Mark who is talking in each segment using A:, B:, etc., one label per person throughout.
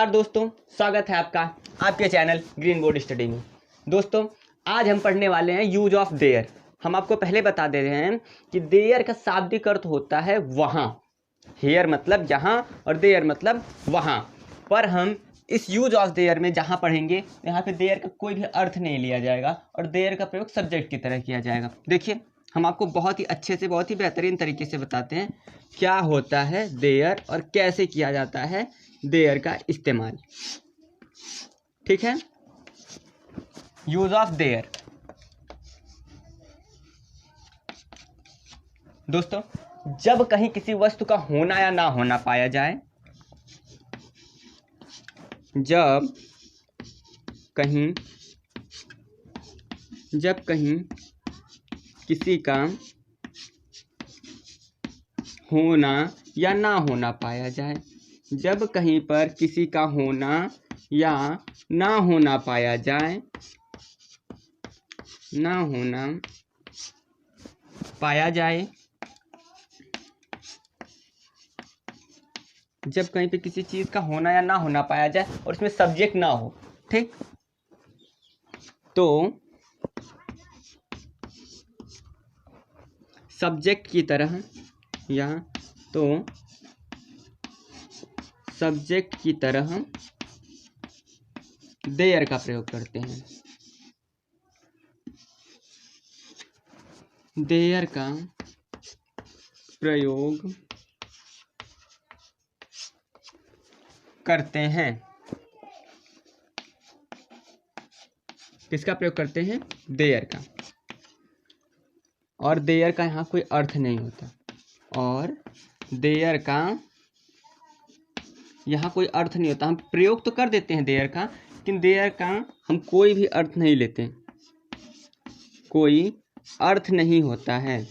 A: दोस्तों, स्वागत है आपका आपके चैनल ग्रीन बोर्ड स्टडी में। दोस्तों, आज हम पढ़ने वाले हैं यूज ऑफ देयर। हम आपको पहले बता दे रहे हैं कि देयर का शाब्दिक अर्थ होता है वहाँ। हेयर मतलब यहाँ और देयर मतलब वहाँ। पर हम इस यूज ऑफ देयर में जहाँ पढ़ेंगे यहाँ पे देयर का कोई भी अर्थ नहीं लिया जाएगा और देयर का प्रयोग सब्जेक्ट की तरह किया जाएगा। देखिए, हम आपको बहुत ही अच्छे से, बहुत ही बेहतरीन तरीके से बताते हैं क्या होता है देयर और कैसे किया जाता है देयर का इस्तेमाल। ठीक है, यूज ऑफ देयर। दोस्तों, जब कहीं किसी वस्तु का होना या ना होना पाया जाए, जब कहीं किसी का होना या ना होना पाया जाए, जब कहीं पर किसी का होना या ना होना पाया जाए, ना होना पाया जाए, जब कहीं पे किसी चीज का होना या ना होना पाया जाए और उसमें सब्जेक्ट ना हो, ठीक, तो सब्जेक्ट की तरह या तो सब्जेक्ट की तरह देयर का प्रयोग करते हैं। देयर का प्रयोग करते हैं। किसका प्रयोग करते हैं? देयर का। और देयर का यहाँ कोई अर्थ नहीं होता, और देयर का यहाँ कोई अर्थ नहीं होता। हम प्रयोग तो कर देते हैं देयर का, लेकिन देयर का हम कोई भी अर्थ नहीं लेते, कोई अर्थ नहीं होता है।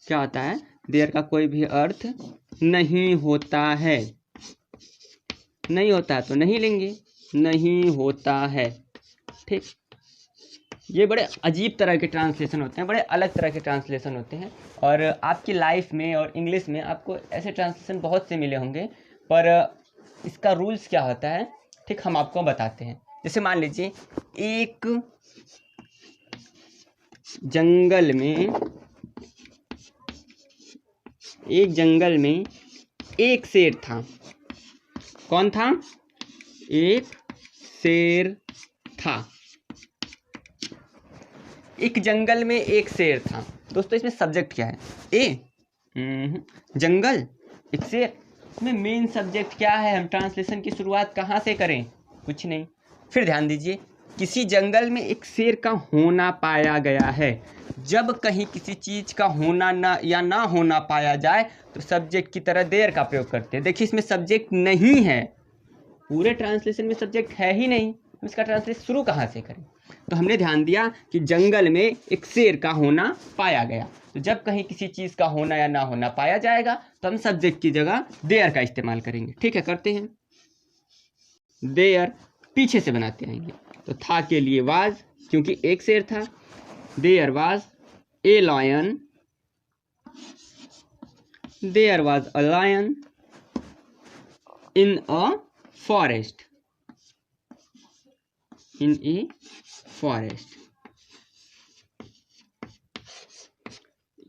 A: क्या होता है? देयर का कोई भी अर्थ नहीं होता है। नहीं होता है तो नहीं लेंगे, नहीं होता है। ठीक, ये बड़े अजीब तरह के ट्रांसलेशन होते हैं, बड़े अलग तरह के ट्रांसलेशन होते हैं, और आपकी लाइफ में और इंग्लिश में आपको ऐसे ट्रांसलेशन बहुत से मिले होंगे, पर इसका रूल्स क्या होता है, ठीक, हम आपको बताते हैं। जैसे मान लीजिए एक जंगल में एक शेर था। कौन था? एक शेर था। एक जंगल में एक शेर था। दोस्तों, इसमें सब्जेक्ट क्या है? जंगल, एक शेर। इसमें मेन सब्जेक्ट क्या है? हम ट्रांसलेशन की शुरुआत कहाँ से करें? कुछ नहीं। फिर ध्यान दीजिए, किसी जंगल में एक शेर का होना पाया गया है। जब कहीं किसी चीज का होना ना या ना होना पाया जाए तो सब्जेक्ट की तरह देयर का प्रयोग करते हैं। देखिए, इसमें सब्जेक्ट नहीं है, पूरे ट्रांसलेशन में सब्जेक्ट है ही नहीं, इसका ट्रांसलेशन शुरू कहाँ से करें? तो हमने ध्यान दिया कि जंगल में एक शेर का होना पाया गया, तो जब कहीं किसी चीज का होना या ना होना पाया जाएगा तो हम सब्जेक्ट की जगह देयर का इस्तेमाल करेंगे। ठीक है, करते हैं। देयर पीछे से बनाते आएंगे। तो था के लिए वाज, क्योंकि एक शेर था। There was a lion, there was a lion in a forest, in a forest,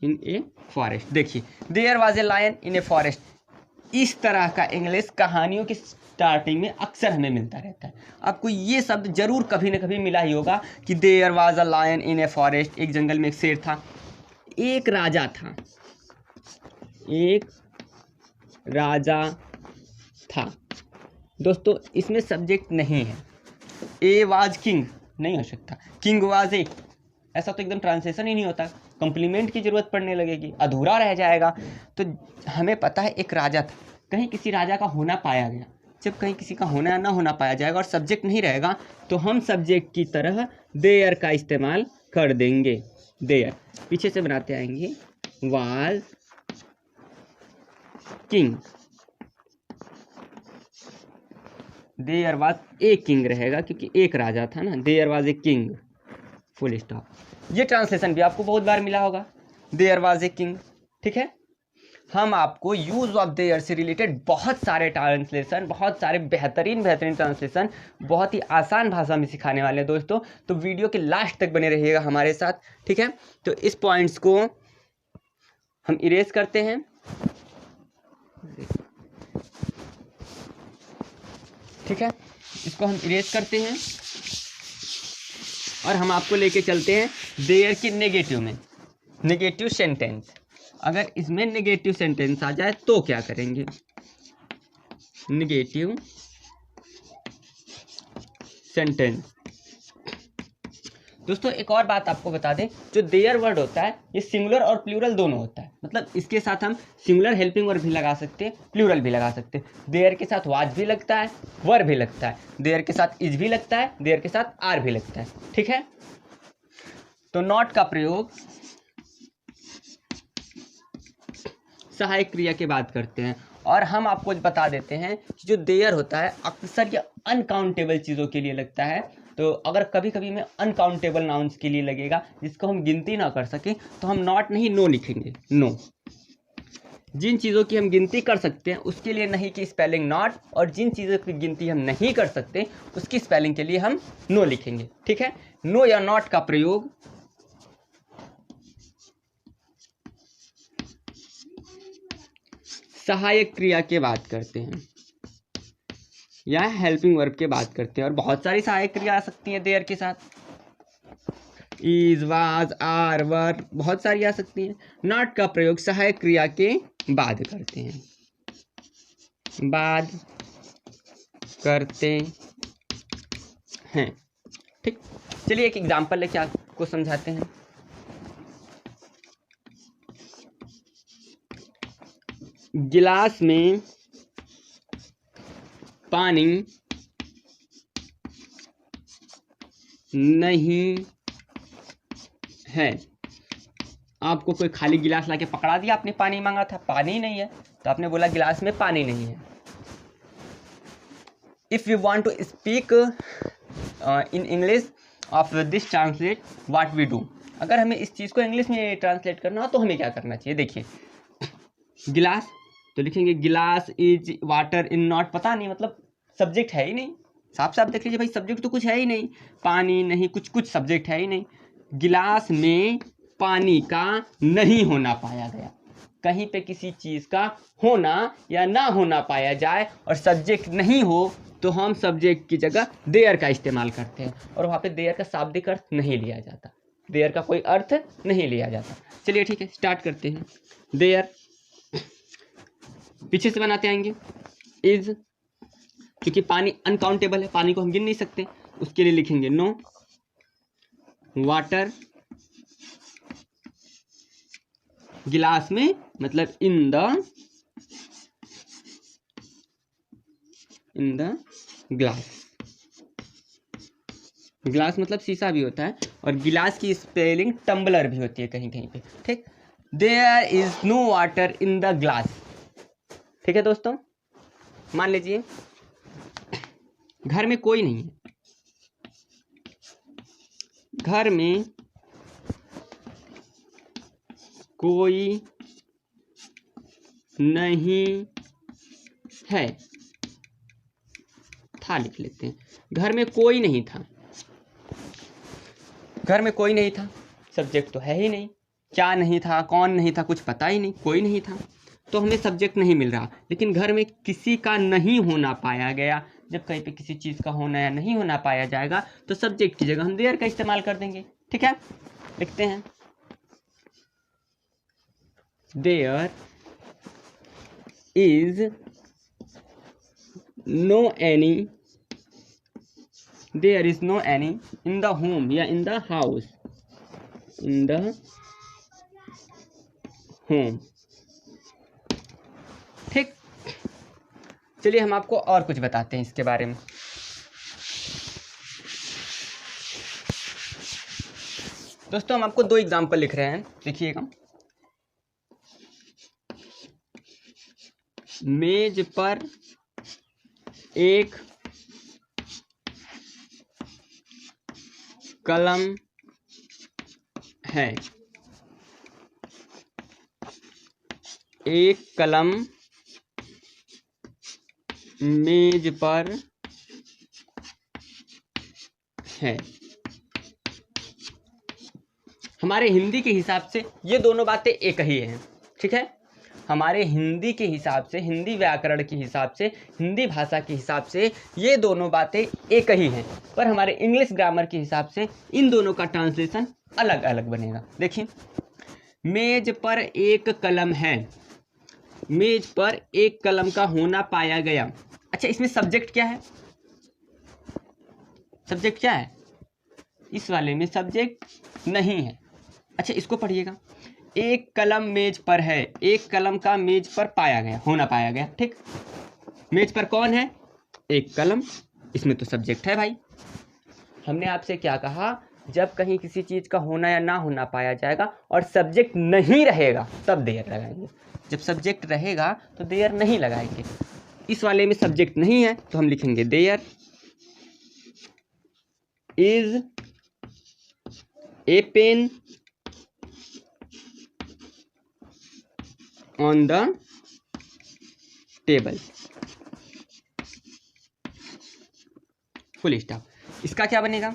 A: in a forest. देखिए, there was a lion in a forest. इस तरह का इंग्लिश कहानियों की स्टार्टिंग में अक्सर हमें मिलता रहता है। आपको ये शब्द जरूर कभी ना कभी मिला ही होगा कि there was a lion in a forest. एक जंगल में एक शेर था, एक राजा था, एक राजा था। दोस्तों, इसमें सब्जेक्ट नहीं है। ए वाज किंग नहीं हो सकता, किंग वाज ए, ऐसा तो एकदम ट्रांसलेशन ही नहीं होता। कॉम्प्लीमेंट की जरूरत पड़ने लगेगी, अधूरा रह जाएगा। तो हमें पता है एक राजा था, कहीं किसी राजा का होना पाया गया। जब कहीं किसी का होना या ना होना पाया जाएगा और सब्जेक्ट नहीं रहेगा तो हम सब्जेक्ट की तरह देयर का इस्तेमाल कर देंगे। देयर पीछे से बनाते आएंगे। Was king, there was a king रहेगा क्योंकि एक राजा था ना। There was a king, full stop. ये ट्रांसलेशन भी आपको बहुत बार मिला होगा, देयर वाज ए किंग। ठीक है, हम आपको यूज ऑफ देयर से रिलेटेड बहुत सारे ट्रांसलेशन, बहुत सारे बेहतरीन ट्रांसलेशन बहुत ही आसान भाषा में सिखाने वाले हैं दोस्तों। तो वीडियो के लास्ट तक बने रहिएगा हमारे साथ, ठीक है। तो इस पॉइंट्स को हम इरेज करते हैं, ठीक है, इसको हम इरेज करते हैं और हम आपको लेके चलते हैं देयर की नेगेटिव में, नेगेटिव सेंटेंस। अगर इसमें नेगेटिव सेंटेंस आ जाए तो क्या करेंगे, नेगेटिव सेंटेंस। दोस्तों एक और बात आपको बता दें, जो देयर वर्ड होता है ये सिंगुलर और प्लूरल दोनों होता है। मतलब इसके साथ हम सिंगुलर हेल्पिंग वर्ब भी लगा सकते हैं, प्लूरल भी लगा सकते हैं। देयर के साथ वाज भी लगता है, वर भी लगता है, देयर के साथ इज भी लगता है, देयर के साथ आर भी लगता है, ठीक है। तो नॉट का प्रयोग सहायक क्रिया की बात करते हैं। और हम आपको बता देते हैं कि जो देयर होता है अक्सर ये अनकाउंटेबल चीज़ों के लिए लगता है। तो अगर कभी कभी में अनकाउंटेबल नाउन्स के लिए लगेगा जिसको हम गिनती ना कर सकें तो हम नॉट नहीं नो लिखेंगे, नो। जिन चीज़ों की हम गिनती कर सकते हैं उसके लिए नहीं की स्पेलिंग नॉट, और जिन चीज़ों की गिनती हम नहीं कर सकते उसकी स्पेलिंग के लिए हम नो लिखेंगे, ठीक है। नो या नॉट का प्रयोग सहायक क्रिया के बात करते हैं या हेल्पिंग वर्ब के बात करते हैं। और बहुत सारी सहायक क्रिया आ सकती हैं देयर के साथ, इज, वाज, आर, वर, बहुत सारी आ सकती हैं। नॉट का प्रयोग सहायक क्रिया के बाद करते हैं, बाद करते हैं, ठीक। चलिए एक एग्जांपल लेके आपको समझाते हैं। गिलास में पानी नहीं है। आपको कोई खाली गिलास लाके पकड़ा दिया, आपने पानी मांगा था, पानी नहीं है, तो आपने बोला गिलास में पानी नहीं है। If you want to speak in English of this translate what we do, अगर हमें इस चीज़ को इंग्लिश में ट्रांसलेट करना हो तो हमें क्या करना चाहिए। देखिए गिलास तो लिखेंगे गिलास इज वाटर इन नॉट, पता नहीं मतलब सब्जेक्ट है ही नहीं, साफ साफ देख लीजिए भाई, सब्जेक्ट तो कुछ है ही नहीं, पानी नहीं, कुछ कुछ सब्जेक्ट है ही नहीं। गिलास में पानी का नहीं होना पाया गया, कहीं पे किसी चीज़ का होना या ना होना पाया जाए और सब्जेक्ट नहीं हो तो हम सब्जेक्ट की जगह देयर का इस्तेमाल करते हैं, और वहाँ पे देयर का शाब्दिक अर्थ नहीं लिया जाता, देयर का कोई अर्थ नहीं लिया जाता। चलिए ठीक है, स्टार्ट करते हैं। देयर पीछे से बनाते आएंगे, इज, क्योंकि पानी अनकाउंटेबल है, पानी को हम गिन नहीं सकते, उसके लिए लिखेंगे नो। वाटर गिलास में मतलब इन द ग्लास, ग्लास मतलब शीशा भी होता है, और गिलास की स्पेलिंग टम्बलर भी होती है कहीं कहीं पे, ठीक। There is no water in the glass, ठीक है दोस्तों। मान लीजिए घर में कोई नहीं है, घर में कोई नहीं है, था लिख लेते हैं, घर में कोई नहीं था, घर में कोई नहीं था, सब्जेक्ट तो है ही नहीं, क्या नहीं था, कौन नहीं था, कुछ पता ही नहीं, कोई नहीं था, तो हमें सब्जेक्ट नहीं मिल रहा। लेकिन घर में किसी का नहीं होना पाया गया, जब कहीं पे किसी चीज़ का होना या नहीं होना पाया जाएगा तो सब्जेक्ट की जगह हम देयर का इस्तेमाल कर देंगे, ठीक है। लिखते हैं there is no any, there is no any in the home या in the house, in the home, ठीक। चलिए हम आपको और कुछ बताते हैं इसके बारे में। दोस्तों हम आपको दो एग्जाम्पल लिख रहे हैं, देखिएगा। मेज पर एक कलम है, एक कलम मेज पर है। हमारे हिंदी के हिसाब से ये दोनों बातें एक ही हैं, ठीक है। हमारे हिंदी के हिसाब से, हिंदी व्याकरण के हिसाब से, हिंदी भाषा के हिसाब से ये दोनों बातें एक ही हैं, पर हमारे इंग्लिश ग्रामर के हिसाब से इन दोनों का ट्रांसलेशन अलग अलग बनेगा। देखिए, मेज पर एक कलम है, मेज पर एक कलम का होना पाया गया। अच्छा, इसमें सब्जेक्ट क्या है? सब्जेक्ट क्या है? इस वाले में सब्जेक्ट नहीं है। अच्छा, इसको पढ़िएगा, एक कलम मेज पर है, एक कलम का मेज पर पाया गया, होना पाया गया, ठीक। मेज पर कौन है? एक कलम, इसमें तो सब्जेक्ट है भाई। हमने आपसे क्या कहा, जब कहीं किसी चीज का होना या ना होना पाया जाएगा और सब्जेक्ट नहीं रहेगा तब देयर लगाएंगे, जब सब्जेक्ट रहेगा तो देयर नहीं लगाएंगे। इस वाले में सब्जेक्ट नहीं है तो हम लिखेंगे there is a pen on the table, full stop. इसका क्या बनेगा?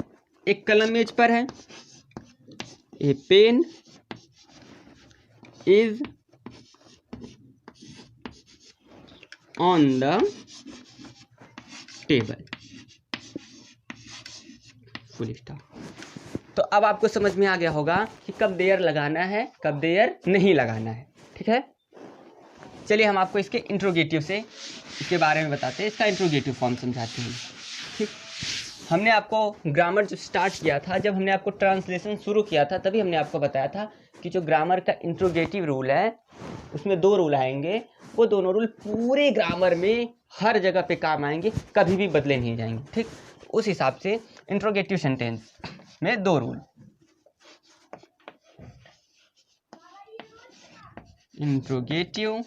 A: एक कलम मेज पर है, a pen is on the table, full stop. तो अब आपको समझ में आ गया होगा कि कब देयर लगाना है, कब देयर नहीं लगाना है, ठीक है। चलिए हम आपको इसके इंट्रोगेटिव से इसके बारे में बताते हैं, इसका इंट्रोगेटिव फॉर्म समझाते हैं, ठीक। हमने आपको ग्रामर जो स्टार्ट किया था, जब हमने आपको ट्रांसलेशन शुरू किया था, तभी हमने आपको बताया था कि जो ग्रामर का इंट्रोगेटिव रूल है उसमें दो रूल आएंगे, वो दोनों रूल पूरे ग्रामर में हर जगह पे काम आएंगे, कभी भी बदले नहीं जाएंगे, ठीक। उस हिसाब से इंट्रोगेटिव सेंटेंस में दो rule, interrogative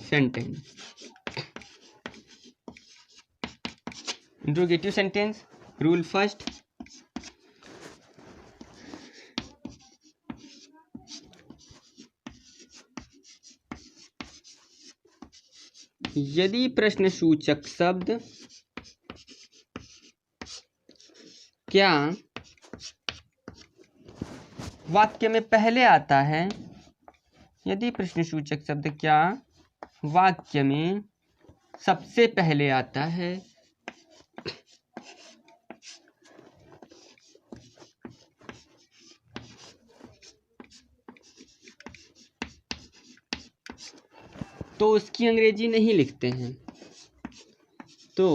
A: sentence, interrogative sentence rule first, यदि प्रश्नसूचक शब्द क्या वाक्य में पहले आता है, यदि प्रश्नसूचक शब्द क्या वाक्य में सबसे पहले आता है, तो उसकी अंग्रेजी नहीं लिखते हैं, तो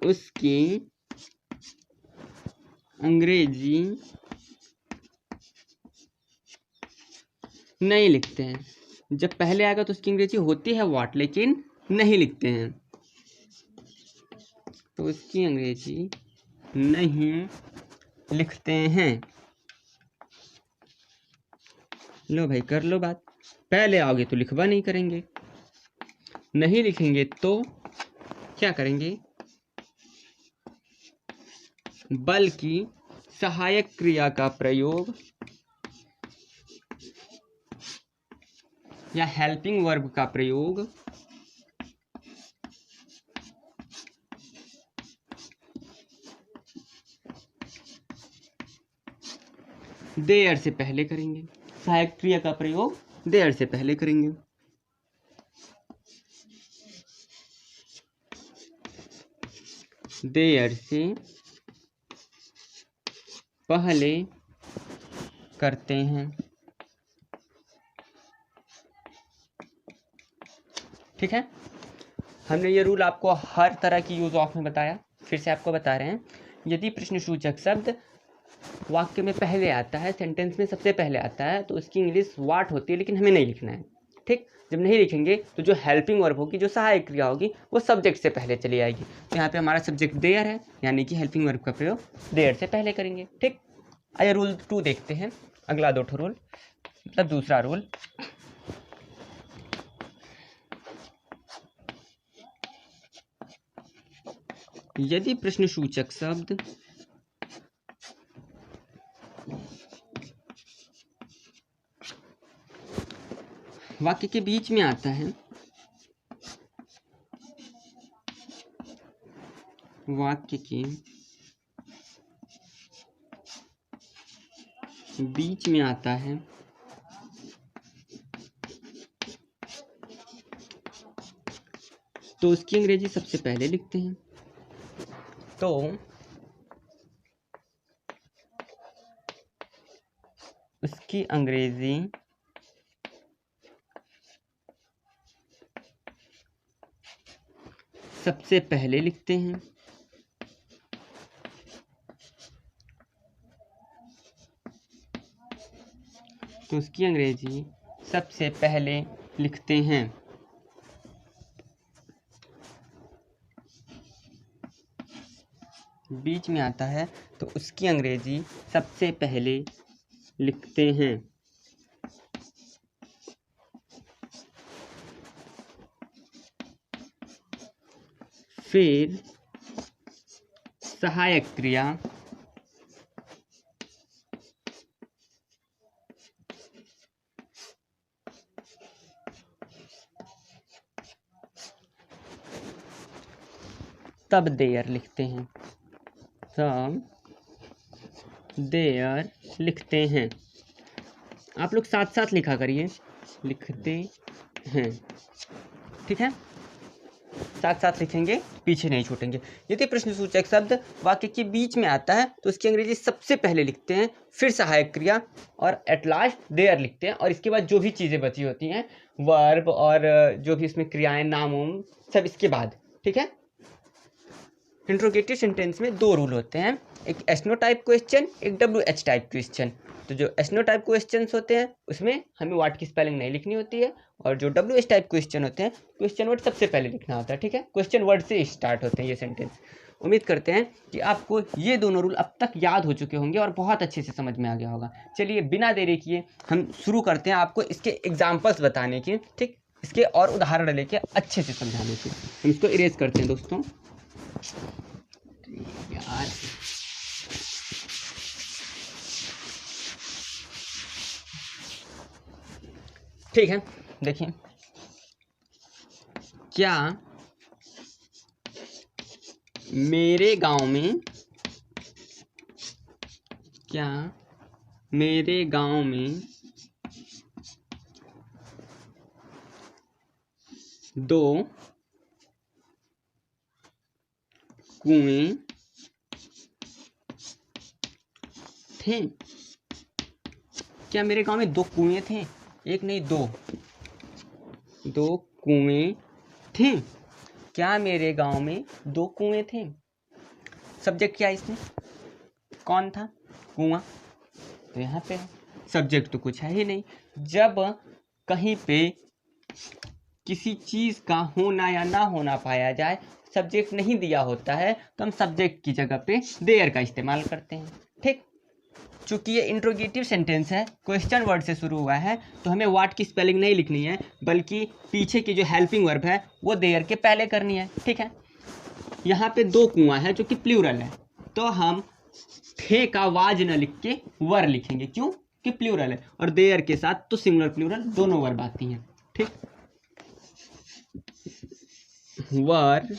A: उसकी अंग्रेजी नहीं लिखते हैं। जब पहले आएगा तो उसकी अंग्रेजी होती है व्हाट, लेकिन नहीं लिखते हैं, तो उसकी अंग्रेजी नहीं लिखते हैं। लो भाई कर लो बात, पहले आओगे तो लिखवा नहीं करेंगे, नहीं लिखेंगे तो क्या करेंगे, बल्कि सहायक क्रिया का प्रयोग या हेल्पिंग वर्ब का प्रयोग देयर से पहले करेंगे, सहायक क्रिया का प्रयोग देयर से पहले करेंगे। देयर से पहले करते हैं, ठीक है। हमने ये रूल आपको हर तरह की यूज ऑफ में बताया, फिर से आपको बता रहे हैं। यदि प्रश्नसूचक शब्द वाक्य में पहले आता है, सेंटेंस में सबसे पहले आता है, तो उसकी इंग्लिश व्हाट होती है, लेकिन हमें नहीं लिखना है, ठीक। जब नहीं लिखेंगे तो जो हेल्पिंग वर्ब होगी, जो सहायक क्रिया होगी, वो सब्जेक्ट से पहले चली आएगी। तो यहाँ पे हमारा सब्जेक्ट देयर है, यानी कि हेल्पिंग वर्ब का प्रयोग देयर से पहले करेंगे, ठीक। आइए रूल 2 देखते हैं, अगला दो ठो रूल, मतलब दूसरा रूल। यदि प्रश्नसूचक शब्द वाक्य के बीच में आता है, वाक्य के बीच में आता है, तो उसकी अंग्रेजी सबसे पहले लिखते हैं। तो उसकी अंग्रेजी सबसे पहले लिखते हैं। तो उसकी अंग्रेजी सबसे पहले लिखते हैं। बीच में आता है तो उसकी अंग्रेजी सबसे पहले लिखते हैं। फिर सहायक क्रिया तब देयर लिखते हैं। तब देयर लिखते हैं। आप लोग साथ साथ लिखा करिए, लिखते हैं, ठीक है। साथ साथ लिखेंगे, पीछे नहीं छूटेंगे। यदि प्रश्नसूचक शब्द वाक्य के बीच में आता है तो उसकी अंग्रेजी सबसे पहले लिखते हैं, फिर सहायक क्रिया और एट लास्ट देयर लिखते हैं, और इसके बाद जो भी चीज़ें बची होती हैं, वर्ब और जो भी इसमें क्रियाएं, नाम उम, सब इसके बाद, ठीक है। इंट्रोगेटिव सेंटेंस में दो रूल होते हैं, एक एसनो टाइप क्वेश्चन, एक WH टाइप क्वेश्चन। तो जो एसनो टाइप क्वेश्चंस होते हैं उसमें हमें वाट की स्पेलिंग नहीं लिखनी होती है, और जो WH टाइप क्वेश्चन होते हैं क्वेश्चन वर्ड सबसे पहले लिखना होता है, ठीक है। क्वेश्चन वर्ड से स्टार्ट होते हैं ये सेंटेंस। उम्मीद करते हैं कि आपको ये दोनों रूल अब तक याद हो चुके होंगे और बहुत अच्छे से समझ में आ गया होगा। चलिए बिना देरी किए हम शुरू करते हैं आपको इसके एग्जाम्पल्स बताने की, ठीक, इसके और उदाहरण लेके अच्छे से समझाने की। हम इसको इरेज करते हैं दोस्तों यार। ठीक है, देखिए, क्या मेरे गांव में, क्या मेरे गांव में 2 कुएं थे? क्या मेरे गांव में 2 कुएं थे? एक नहीं, 2 कुएं थे। क्या मेरे गांव में 2 कुएं थे? सब्जेक्ट क्या है इसमें? कौन था? कुआं। तो यहाँ पे सब्जेक्ट तो कुछ है ही नहीं। जब कहीं पे किसी चीज़ का होना या ना होना पाया जाए, सब्जेक्ट नहीं दिया होता है, तो हम सब्जेक्ट की जगह पे देयर का इस्तेमाल करते हैं, ठीक। चूंकि ये इंट्रोगेटिव सेंटेंस है, क्वेश्चन वर्ड से शुरू हुआ है, तो हमें वाट की स्पेलिंग नहीं लिखनी है, बल्कि पीछे की जो हेल्पिंग वर्ब है वो देयर के पहले करनी है, ठीक है। यहाँ पे 2 कुआं है जो कि प्लूरल है, तो हम थे का वाज न लिख के वर लिखेंगे। क्यों? कि प्लूरल है, और देयर के साथ तो सिंगुलर प्लूरल दोनों वर्ब आती हैं, ठीक। Were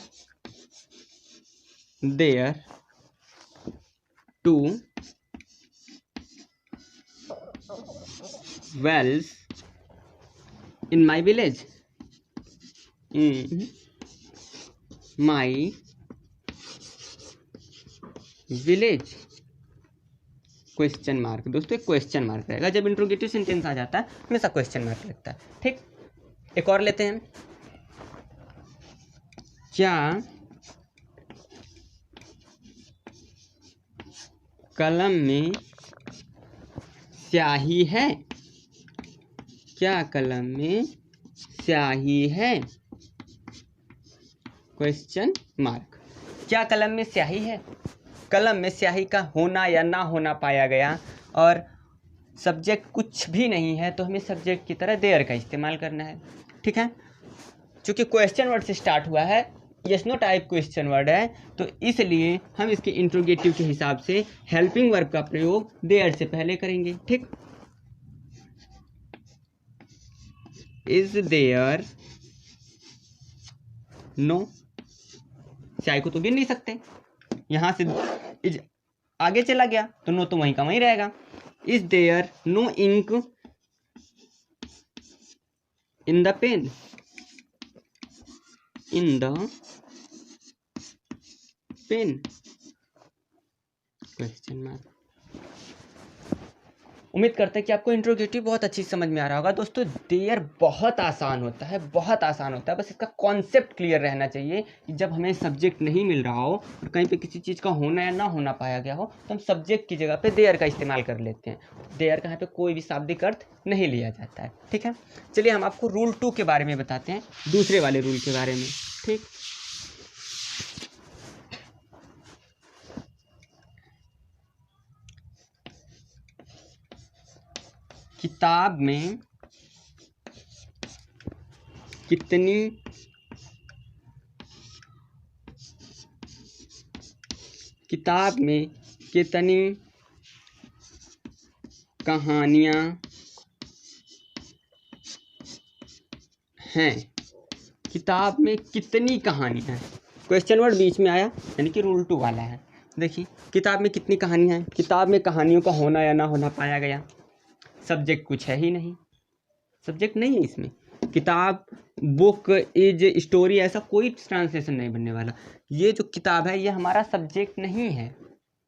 A: there 2 wells in my village, in my village। Question mark दोस्तों, एक क्वेश्चन मार्क रहेगा जब इंट्रोगेटिव सेंटेंस आ जाता है, हमेशा क्वेश्चन मार्क लगता है, ठीक। एक और लेते हैं, क्या कलम में स्याही है? क्या कलम में स्याही है? Question mark. क्या कलम में स्याही है? कलम में स्याही का होना या ना होना पाया गया, और सब्जेक्ट कुछ भी नहीं है, तो हमें सब्जेक्ट की तरह देयर का इस्तेमाल करना है, ठीक है। चूँकि क्वेश्चन वर्ड से स्टार्ट हुआ है, yes no type question word है, तो इसलिए हम इसके इंट्रोगेटिव के हिसाब से हेल्पिंग वर्ब का प्रयोग देयर से पहले करेंगे, ठीक। इज देयर नो, चाय को तो गिन नहीं सकते, यहां से इज आगे चला गया तो नो तो वहीं का वहीं रहेगा। Is there no ink in the pen, in the pen, question mark. उम्मीद करते हैं कि आपको इंट्रोगेटिव बहुत अच्छी समझ में आ रहा होगा। दोस्तों देयर बहुत आसान होता है, बहुत आसान होता है, बस इसका कॉन्सेप्ट क्लियर रहना चाहिए कि जब हमें सब्जेक्ट नहीं मिल रहा हो और कहीं पे किसी चीज़ का होना या ना होना पाया गया हो तो हम सब्जेक्ट की जगह पे देयर का इस्तेमाल कर लेते हैं। देयर का यहाँ पे कोई भी शाब्दिक अर्थ नहीं लिया जाता है, ठीक है। चलिए हम आपको रूल 2 के बारे में बताते हैं, दूसरे वाले रूल के बारे में, ठीक। किताब में कितनी कहानियाँ हैं, किताब में कितनी कहानियाँ हैं, क्वेश्चन वर्ड बीच में आया यानी कि रूल 2 वाला है। देखिए किताब में कितनी कहानियाँ हैं, किताब में कहानियों का होना या ना होना पाया गया, सब्जेक्ट कुछ है ही नहीं, सब्जेक्ट नहीं है इसमें। किताब, बुक, इज, स्टोरी, ऐसा कोई ट्रांसलेशन नहीं बनने वाला। ये जो किताब है ये हमारा सब्जेक्ट नहीं है,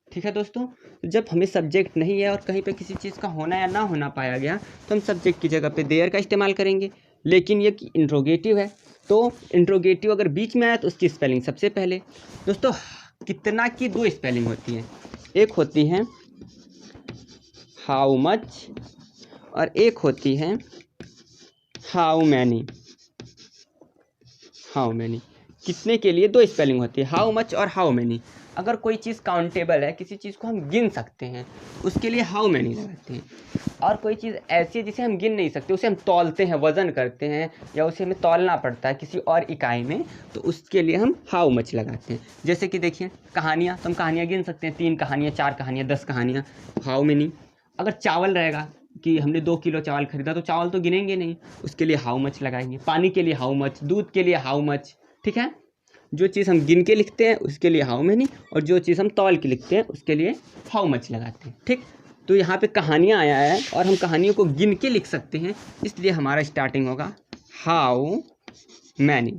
A: ठीक है दोस्तों। जब हमें सब्जेक्ट नहीं है और कहीं पे किसी चीज़ का होना या ना होना पाया गया तो हम सब्जेक्ट की जगह पे देयर का इस्तेमाल करेंगे। लेकिन ये इंट्रोगेटिव है तो इंट्रोगेटिव अगर बीच में आया तो उसकी स्पेलिंग सबसे पहले। दोस्तों कितना की 2 स्पेलिंग होती है, एक होती है हाउ मच और एक होती है हाउ मैनी। हाउ मैनी कितने के लिए 2 स्पेलिंग होती है, हाउ मच और हाउ मैनी। अगर कोई चीज़ काउंटेबल है, किसी चीज़ को हम गिन सकते हैं, उसके लिए हाउ मैनी लगाते हैं। और कोई चीज़ ऐसी है जिसे हम गिन नहीं सकते, उसे हम तौलते हैं, वज़न करते हैं या उसे हमें तौलना पड़ता है किसी और इकाई में, तो उसके लिए हम हाउ मच लगाते हैं। जैसे कि देखिए कहानियाँ, तो हम कहानियाँ गिन सकते हैं, 3 कहानियाँ, 4 कहानियाँ, 10 कहानियाँ, हाउ मैनी। अगर चावल रहेगा कि हमने 2 किलो चावल खरीदा तो चावल तो गिनेंगे नहीं, उसके लिए हाउ मच लगाएंगे। पानी के लिए हाउ मच, दूध के लिए हाउ मच, ठीक है। जो चीज़ हम गिन के लिखते हैं उसके लिए हाउ मैनी और जो चीज़ हम तौल के लिखते हैं उसके लिए हाउ मच लगाते हैं, ठीक। तो यहाँ पे कहानियाँ आया है और हम कहानियों को गिन के लिख सकते हैं, इसलिए हमारा स्टार्टिंग होगा हाउ मैनी,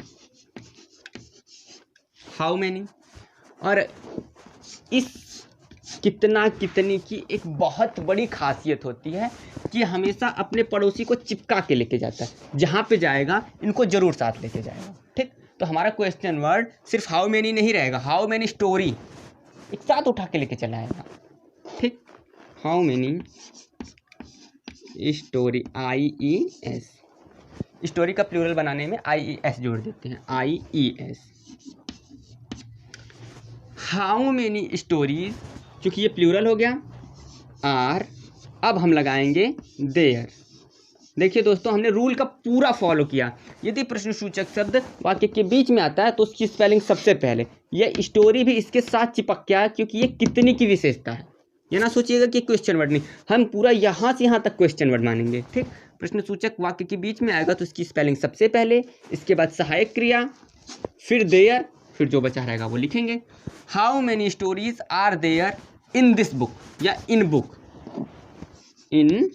A: हाउ मैनी। और इस कितना कितनी की एक बहुत बड़ी खासियत होती है कि हमेशा अपने पड़ोसी को चिपका के लेके जाता है, जहाँ पे जाएगा इनको जरूर साथ लेके जाएगा, ठीक। तो हमारा क्वेश्चन वर्ड सिर्फ हाउ मैनी नहीं रहेगा, हाउ मैनी स्टोरी एक साथ उठा के लेके चला आएगा, ठीक। How many story, IES, story का प्लूरल बनाने में IES जोड़ देते हैं, IES। हाउ मैनी स्टोरीज, क्योंकि ये प्लूरल हो गया, आर, अब हम लगाएंगे देयर। देखिए दोस्तों हमने रूल का पूरा फॉलो किया। यदि प्रश्नसूचक शब्द वाक्य के बीच में आता है तो उसकी स्पेलिंग सबसे पहले। ये स्टोरी भी इसके साथ चिपक गया क्योंकि ये कितनी की विशेषता है। ये ना सोचिएगा कि क्वेश्चन वर्ड नहीं, हम पूरा यहाँ से यहाँ तक क्वेश्चन वर्ड मानेंगे, ठीक। प्रश्नसूचक वाक्य के बीच में आएगा तो इसकी स्पेलिंग सबसे पहले, इसके बाद सहायक क्रिया, फिर देयर, फिर जो बचा रहेगा वो लिखेंगे। How many stories are there in this book या in book, in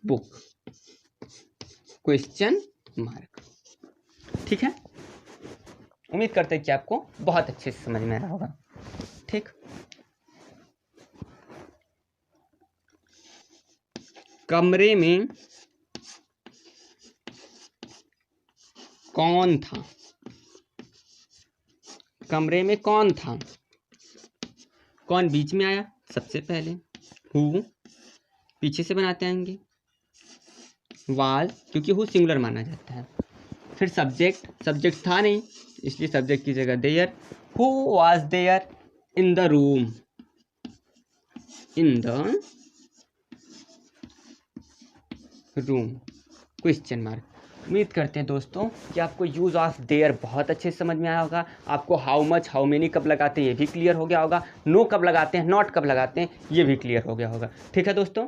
A: book, question mark, ठीक है। उम्मीद करते हैं कि आपको बहुत अच्छे से समझ में आ रहा होगा, ठीक। कमरे में कौन था, कमरे में कौन था, कौन बीच में आया सबसे पहले, हु पीछे से बनाते आएंगे, वाज क्योंकि हु सिंगुलर माना जाता है, फिर सब्जेक्ट, सब्जेक्ट था नहीं इसलिए सब्जेक्ट की जगह there, who was there in the room, in the room, question mark. उम्मीद करते हैं दोस्तों कि आपको यूज़ ऑफ देयर बहुत अच्छे से समझ में आया होगा। आपको हाउ मच, हाउ मेनी कब लगाते हैं ये भी क्लियर हो गया होगा, नो कब लगाते हैं, नॉट कब लगाते हैं ये भी क्लियर हो गया होगा, ठीक है दोस्तों।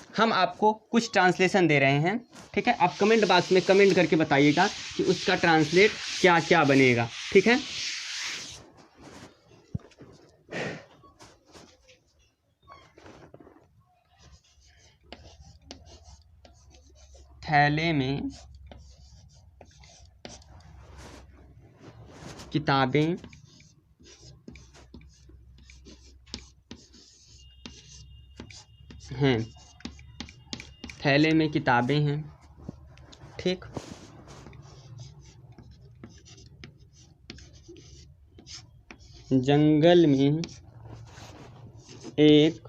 A: हम आपको कुछ ट्रांसलेशन दे रहे हैं, ठीक है। आप कमेंट बॉक्स में कमेंट करके बताइएगा कि उसका ट्रांसलेट क्या क्या बनेगा, ठीक है। थैले में किताबें हैं, थैले में किताबें हैं, ठीक। जंगल में एक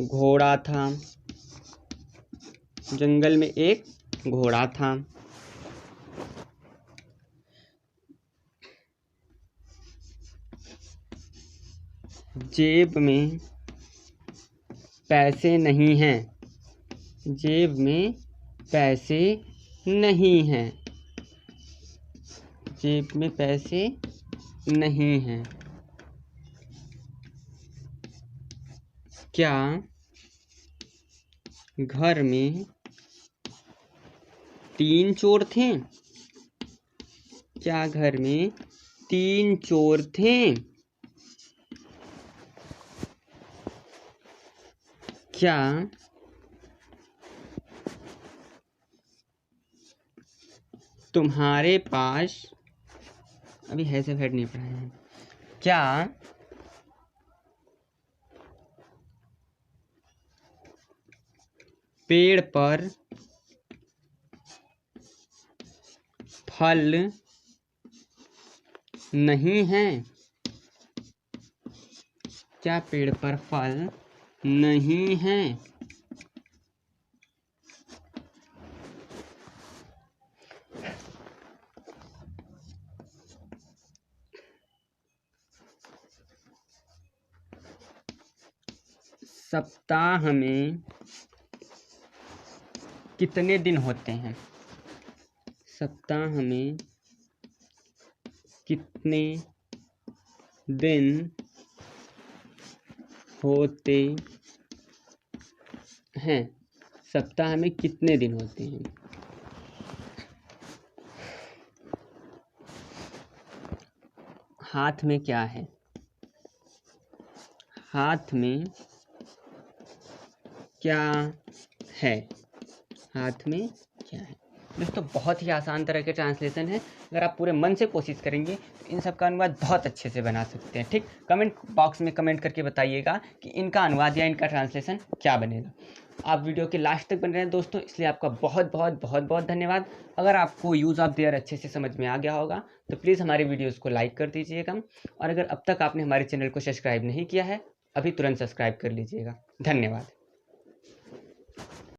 A: घोड़ा था, जंगल में एक घोड़ा था। जेब में पैसे नहीं हैं, जेब में पैसे नहीं हैं, जेब में पैसे नहीं हैं। क्या घर में 3 चोर थे? क्या घर में 3 चोर थे? क्या तुम्हारे पास, अभी है से हेड नहीं पढ़ा है, क्या पेड़ पर फल नहीं है? क्या पेड़ पर फल नहीं है? सप्ताह में कितने दिन होते हैं? सप्ताह में कितने दिन होते हैं? सप्ताह में कितने दिन होते हैं? हाथ में क्या है? हाथ में क्या है? हाथ में क्या है? दोस्तों बहुत ही आसान तरह के ट्रांसलेशन है, अगर आप पूरे मन से कोशिश करेंगे तो इन सब का अनुवाद बहुत अच्छे से बना सकते हैं, ठीक। कमेंट बॉक्स में कमेंट करके बताइएगा कि इनका अनुवाद या इनका ट्रांसलेशन क्या बनेगा। आप वीडियो के लास्ट तक बन रहे हैं दोस्तों, इसलिए आपका बहुत बहुत बहुत बहुत धन्यवाद। अगर आपको यूज़ ऑफ देयर अच्छे से समझ में आ गया होगा तो प्लीज़ हमारी वीडियोज़ को लाइक कर दीजिएगा, और अगर अब तक आपने हमारे चैनल को सब्सक्राइब नहीं किया है अभी तुरंत सब्सक्राइब कर लीजिएगा। धन्यवाद।